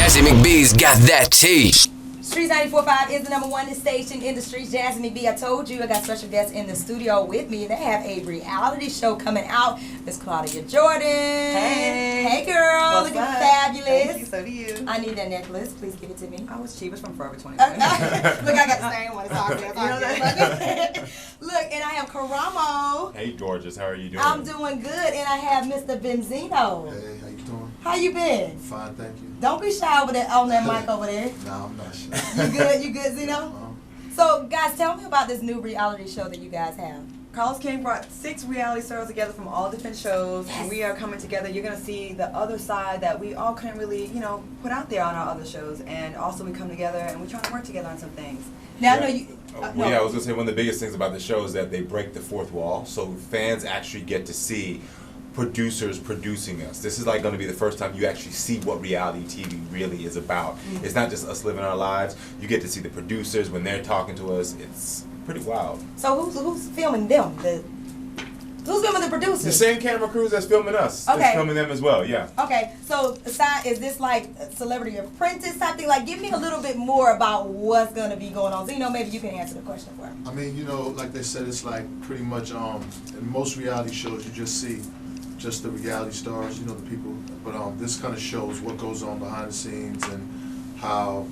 MCBEE's got that tea. Streetz 94.5 is the #1 station in the streets. Jazzy McBee, I told you I got special guests in the studio with me. They have a reality show coming out. Miss Claudia Jordan. Hey girl, What's looking up? fabulous. Thank you, so do you. I need that necklace. Please give it to me. I was cheap. It's from Forever 21. Look, I got the same one. It's all good. It's all good. Look, and I have Karamo. Hey, Georges, how are you doing? I'm doing good, and I have Mr. Benzino. Hey, how you doing? How you been? Fine, thank you. Don't be shy over there on that mic over there. No, I'm not shy. You good? You good, Zeno? So, guys, tell me about this new reality show that you guys have. Carlos King brought 6 reality stars together from all different shows, and we are coming together. You're going to see the other side that we all couldn't really, put out there on our other shows. And also we come together and we're trying to work together on some things. Now, I know you... Well, yeah, I was going to say one of the biggest things about the show is that they break the fourth wall, so fans actually get to see producers producing us. This is like going to be the first time you actually see what reality TV really is about. Mm-hmm. It's not just us living our lives. You get to see the producers when they're talking to us. It's pretty wild. So who's filming them? Who's filming the producers? The same camera crews that's filming us. Okay. That's filming them as well, yeah. Okay, so aside, is this like a Celebrity Apprentice type thing? Like, give me a little bit more about what's going to be going on. Zeno, maybe you can answer the question for me. I mean, like they said, it's like pretty much in most reality shows you just see just the reality stars, the people. But this kind of shows what goes on behind the scenes and how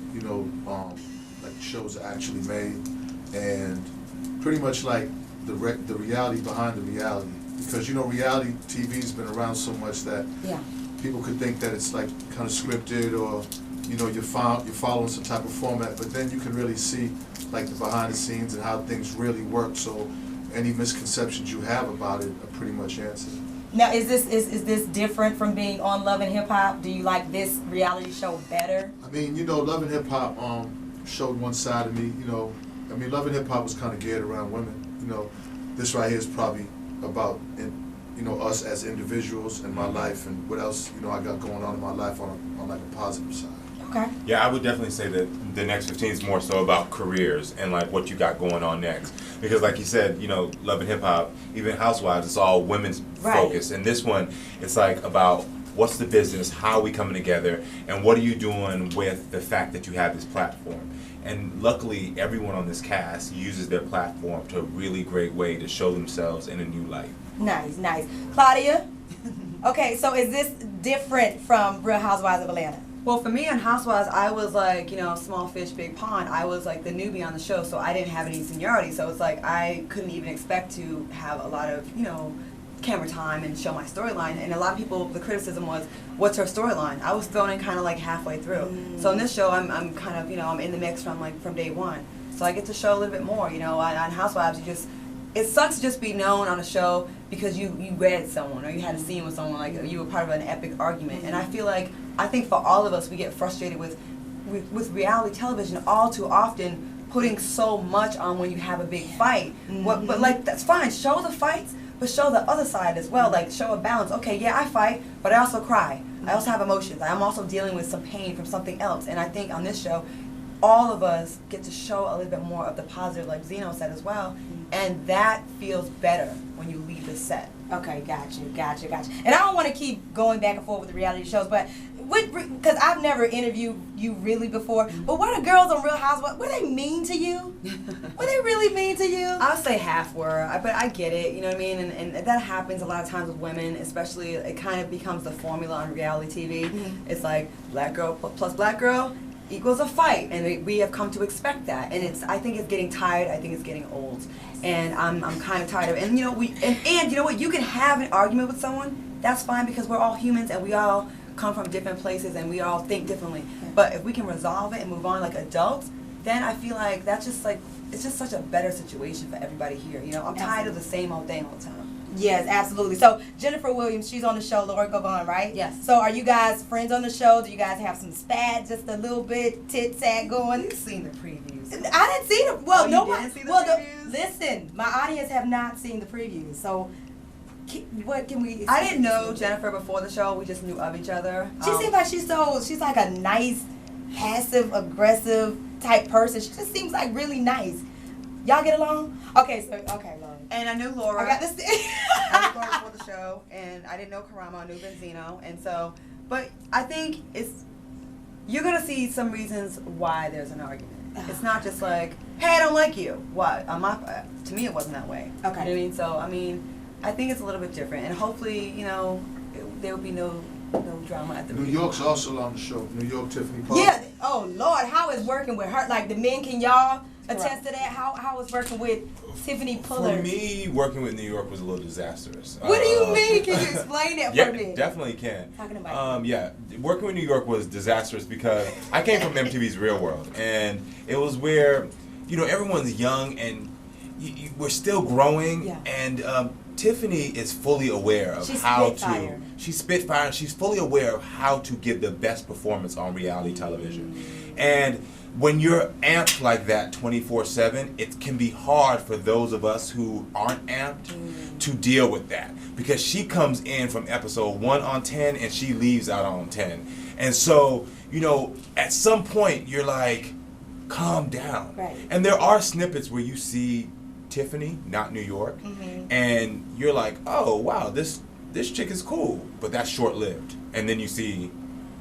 like shows are actually made, and pretty much like the reality behind the reality, because reality TV's been around so much that people could think that it's like kind of scripted, or you're following some type of format, but then you can really see like the behind the scenes and how things really work. So any misconceptions you have about it are pretty much answered. Now, is this different from being on Love and Hip Hop? Do you like this reality show better? I mean, Love and Hip Hop showed one side of me. I mean, Love and Hip Hop was kind of geared around women. This right here is probably about us as individuals in my life and what else I got going on in my life on like a positive side. Okay. Yeah, I would definitely say that the next 15 is more so about careers and like what you got going on next. Because like you said, Love and Hip Hop, even Housewives, it's all women's focus. And this one, it's like about what's the business, how are we coming together, and what are you doing with the fact that you have this platform. And luckily, everyone on this cast uses their platform to a really great way to show themselves in a new light. Nice, nice. Claudia? Okay, so is this different from Real Housewives of Atlanta? Well, for me on Housewives, I was like, small fish, big pond. I was like the newbie on the show, so I didn't have any seniority. So it's like I couldn't even expect to have a lot of, camera time and show my storyline. And a lot of people, the criticism was, what's her storyline? I was thrown in kind of like halfway through. So in this show, I'm kind of, I'm in the mix from day one. So I get to show a little bit more. On Housewives, it sucks to just be known on a show because you read someone or you had a scene with someone, like you were part of an epic argument. And I think for all of us, we get frustrated with reality television all too often, putting so much on when you have a big fight. But like, that's fine, show the fights, but show the other side as well, like show a balance. Okay, yeah, I fight, but I also cry. I also have emotions. I'm also dealing with some pain from something else. And I think on this show, all of us get to show a little bit more of the positive, like Zeno said as well, and that feels better when you leave the set. Okay, gotcha. And I don't want to keep going back and forth with the reality shows, but because I've never interviewed you really before, but were the girls on Real Housewives, were they mean to you? Were they really mean to you? I would say half were, but I get it, you know what I mean? And that happens a lot of times with women, especially it kind of becomes the formula on reality TV. It's like black girl plus black girl equals a fight, and we have come to expect that. And I think it's getting tired. I think it's getting old, and I'm kind of tired of it. And and you know what? You can have an argument with someone. That's fine because we're all humans and we all come from different places and we all think differently. But if we can resolve it and move on like adults, then I feel like that's just like it's just such a better situation for everybody here. I'm tired of the same old thing all the time. Yes, absolutely. So Jennifer Williams, she's on the show, Laura Gavon, right? Yes. So are you guys friends on the show? Do you guys have some spat, just a little bit tit-tat going? You've seen the previews. I didn't see them. Well, you didn't see the previews? Listen, my audience have not seen the previews. So what can we? I didn't know Jennifer before the show. We just knew of each other. She seems like she's like a nice, passive, aggressive type person. She just seems like really nice. Y'all get along? Okay, Laura. And I knew Laura. I got this. I knew Laura before the show, and I didn't know Karamo. I knew Benzino, and so. But I think you're gonna see some reasons why there's an argument. It's not just like, hey, I don't like you. What? To me, it wasn't that way. Okay. You know what I mean? So, I mean, I think it's a little bit different. And hopefully, you know, there will be no drama at the New York's also on the show. New York, Tiffany Pollard. Yeah. Oh Lord, how is working with her? Like the men, can y'all attest to that? How is working with Tiffany Pollard? For me, working with New York was a little disastrous. What do you mean? Can you explain that for me? Yeah, definitely can. Talking about yeah, working with New York was disastrous because I came from MTV's Real World, and it was where, you know, everyone's young and we're still growing, Yeah. and Tiffany is fully aware of She's how Spitfire. to. She's Spitfire, and she's fully aware of how to give the best performance on reality television. And when you're amped like that 24/7, it can be hard for those of us who aren't amped to deal with that, because she comes in from episode 1 on 10 and she leaves out on 10. And so, you know, at some point you're like, calm down. Right. And there are snippets where you see Tiffany, not New York, and you're like, oh wow, this chick is cool, but that's short-lived. And then you see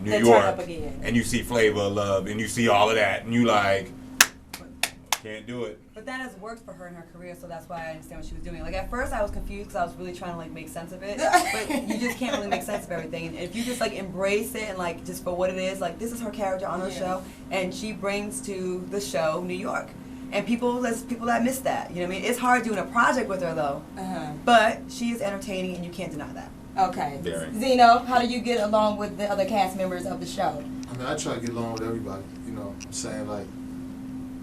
New They turn York, up again. and you see Flavor of Love, and you see all of that, and you like, can't do it. But that has worked for her in her career, so that's why I understand what she was doing. Like, at first I was confused because I was really trying to, like, make sense of it. But you just can't really make sense of everything. And if you just, like, embrace it and, like, just for what it is, like, this is her character on her show, and she brings to the show New York. And there's people that miss that. You know what I mean? It's hard doing a project with her, though. But she is entertaining, and you can't deny that. Okay. Very. Zeno, how do you get along with the other cast members of the show? I mean, I try to get along with everybody. You know, I'm saying, like,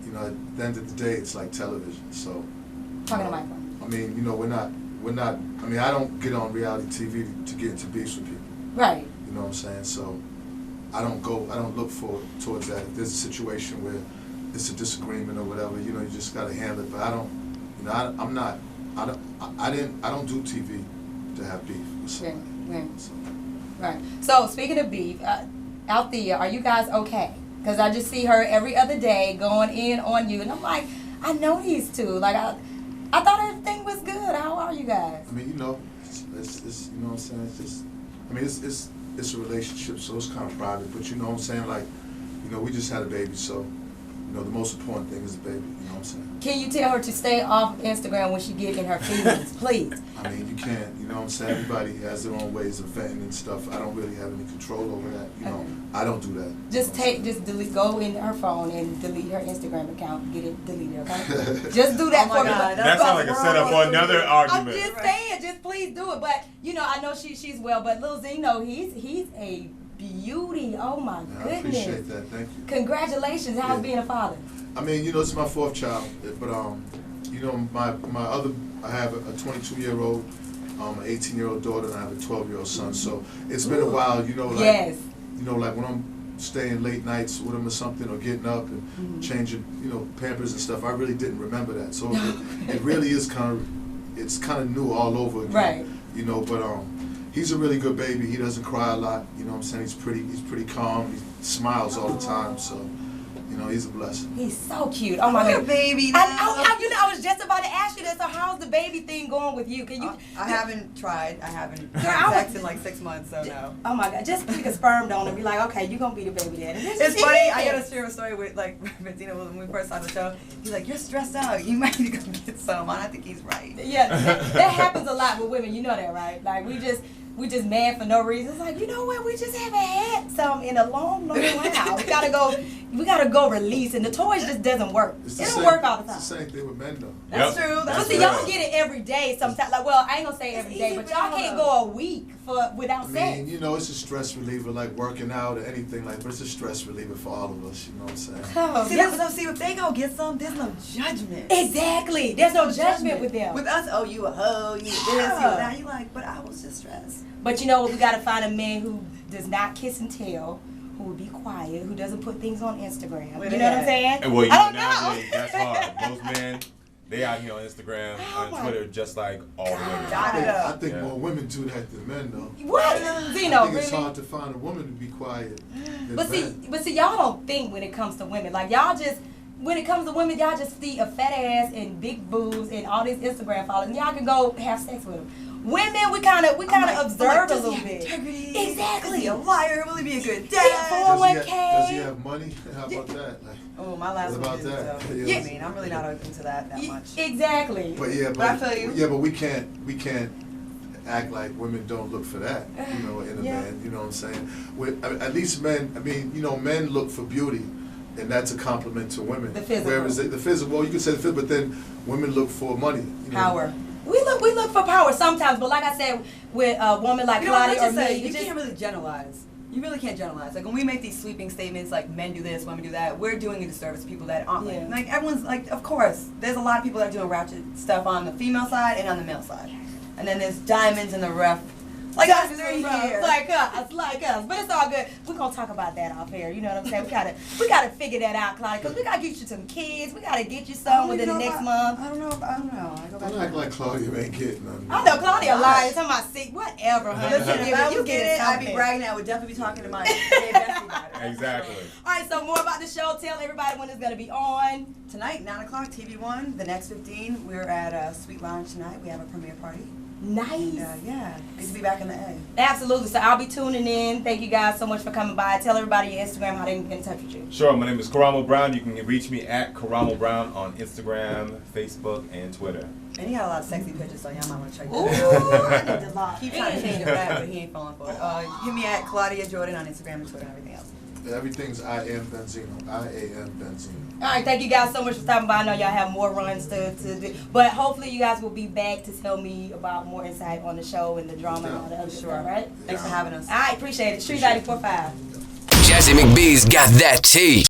you know, at the end of the day, it's like television. So, Talking to microphone. I mean, you know, we're not. I mean, I don't get on reality TV to get into beefs with people. Right. You know what I'm saying? So, I don't look towards that. If there's a situation where it's a disagreement or whatever, you know, you just gotta handle it. But I don't, you know, I don't do TV to have beef with somebody. Right. So. Right. So speaking of beef, Althea, are you guys okay? Because I just see her every other day going in on you, and I'm like, I know these two. Like I thought everything was good. How are you guys? I mean, you know, it's you know what I'm saying. It's just, I mean, it's a relationship, so it's kind of private. But you know what I'm saying, like, you know, we just had a baby, so. You know, the most important thing is the baby, you know what I'm saying? Can you tell her to stay off Instagram when she get in her feelings, please? I mean, you can't, you know what I'm saying? Everybody has their own ways of venting and stuff. I don't really have any control over that, you know. I don't do that. Just delete, go in her phone and delete her Instagram account, get it deleted, okay? Just do that for me. That sounds like a setup for another argument. I'm just saying, just please do it. But, you know, I know she's well, but Lil Zeno, he's a beauty. Oh my goodness. I appreciate that. Thank you. Congratulations. How's being a father? I mean, you know, it's my 4th child, but you know, I have a 22-year-old, an 18-year-old daughter, and I have a 12-year-old son. So it's been a while, you know, like yes. You know, like when I'm staying late nights with him or something, or getting up and changing, you know, Pampers and stuff. I really didn't remember that. So it really is kind of new all over again. Right. You know, but he's a really good baby. He doesn't cry a lot. You know what I'm saying? He's pretty calm. He smiles all the time. So, you know, he's a blessing. He's so cute. Oh my god, baby. You know, I was just about to ask you this. So how's the baby thing going with you? Can you? I haven't tried. I haven't Girl, had sex in like 6 months, so no. Oh my god, just stick a sperm donor and be like, okay, you gonna be the baby daddy. It's funny. I gotta share a story with like Benzino when we first saw the show. He's like, "You're stressed out. You might need to go get some." And I think he's right. Yeah, that happens a lot with women. You know that, right? Like we just mad for no reason. It's like, you know what? We just haven't had some in a long while. We gotta go release, and the toys just doesn't work. It don't work all the time. It's the same thing with men, though. That's true. But see, y'all get it every day sometimes. Like, well, I ain't gonna say every day, but y'all can't go a week without sex. I mean, you know, it's a stress reliever, like working out or anything like. But it's a stress reliever for all of us. You know what I'm saying? Oh, See, if they go get some, there's no judgment. Exactly. There's no judgment with them. With us, oh, you a hoe, you this, you that. You like, but I was just stressed. But you know what? We gotta find a man who does not kiss and tell, who will be quiet, who doesn't put things on Instagram. You know what I'm saying? Well, you I don't nowadays, know. that's hard. Most men, they out here on Instagram, on Twitter, just like all the women. I think more women do that than men, though. What? Zeno, I think it's really? hard to find a woman to be quiet than But men. see, y'all don't think when it comes to women. Like y'all just, when it comes to women, y'all just see a fat ass and big boobs and all these Instagram followers, and y'all can go have sex with them. women, we kind of observe a little bit. Integrity. Exactly. Is he a liar? Will he be a good Yeah, dad? 401k. Does he have money? How about that? Like, Oh, my last What one about did, that? so, Yeah. I mean, I'm really not open to that much. Exactly. but yeah, But I feel you. Yeah, but we can't act like women don't look for that, you know, in a Yeah. man. You know what I'm saying? At least men. I mean, you know, men look for beauty, and that's a compliment to women. The physical. Whereas the physical, well, you can say the physical, but then women look for money. You know? Power. We look for power sometimes, but like I said, with a woman like You know what, Claudia let's or just me, say, you can't really generalize. You really can't generalize. Like when we make these sweeping statements, like men do this, women do that, we're doing a disservice to people that aren't Yeah. like everyone's like. Of course, there's a lot of people that are doing ratchet stuff on the female side and on the male side, and then there's diamonds in the rough. Like us three here. like us. But it's all good. We're gonna talk about that off air. You know what I'm saying? We gotta figure that out, Claudia, because we gotta get you some kids. We gotta get you some within the next month. I don't know. I go back. Don't act like Claudia ain't getting nothing. I know Claudia lying. Talking about sick, whatever, honey. Listen, if I would get it, I'd be something. bragging. I would definitely be talking to my bestie about it. Exactly. All right, so more about the show. Tell everybody when it's gonna be on. Tonight, 9 o'clock, TV1. The next 15, we're at Sweet Lounge tonight. We have a premiere party. Nice. And, yeah, good to be back in the A. Absolutely. So I'll be tuning in. Thank you guys so much for coming by. Tell everybody your Instagram how they can get in touch with you. Sure, my name is Karamo Brown. You can reach me at Karamo Brown on Instagram, Facebook, and Twitter. And he got a lot of sexy pictures, so y'all might want to check that Ooh, out. I need to log Keep trying to change in. it back, but he ain't falling for it. Hit me at Claudia Jordan on Instagram and Twitter and everything else. Everything's I am Benzino. I am Benzino. All right, thank you guys so much for stopping by. I know y'all have more runs to do, but hopefully you guys will be back to tell me about more insight on the show and the drama and all the other stuff, right? Thanks for having us. All right, appreciate it. Streetz 94.5. Jazzy McBee's got that tea.